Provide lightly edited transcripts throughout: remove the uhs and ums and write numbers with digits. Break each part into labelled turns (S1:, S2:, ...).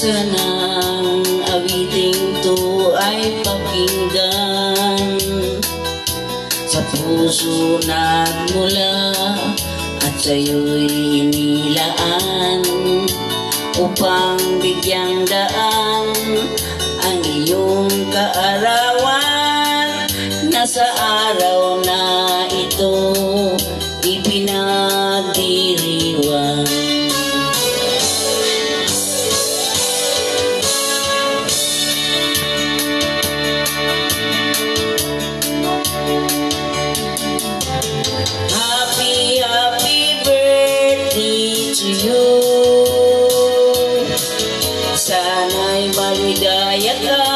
S1: Sanang awiting to ay pakinggan sa puso nagmula at sa'yo'y inilaan upang bigyang daan ang iyong kaarawan na sa araw na ito ipinagdiriwang. Sana'y maligaya ka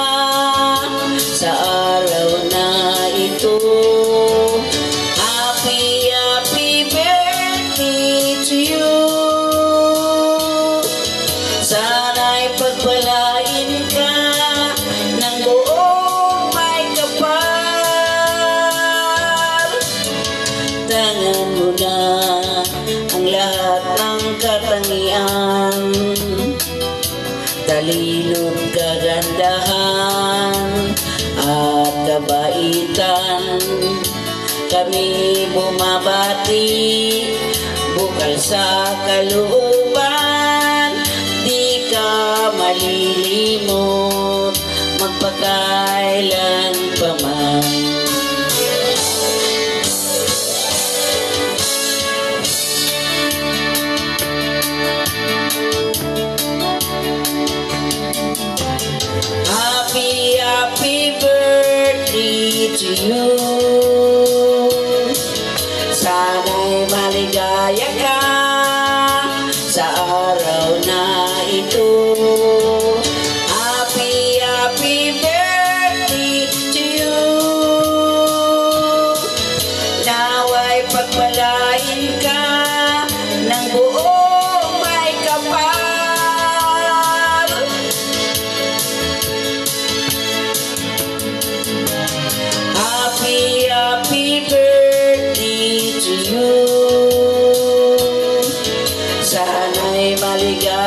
S1: sa araw na ito. Happy, happy birthday to you. Sana'y pagpalain ka ng buong may kapal. Tangan mo na ang lahat ng katangian, talino't kagandahan at kabaitan. Kami bumabati bukal sa kalooban, di ka malilimot magpakailan pa man. Happy birthday to you. Sana'y maligaya ka sa araw na ito. Happy, happy birthday to you. Nawa'y pagpalain ka ng buong may kapal. Happy birthday to you. Sana'y maligaya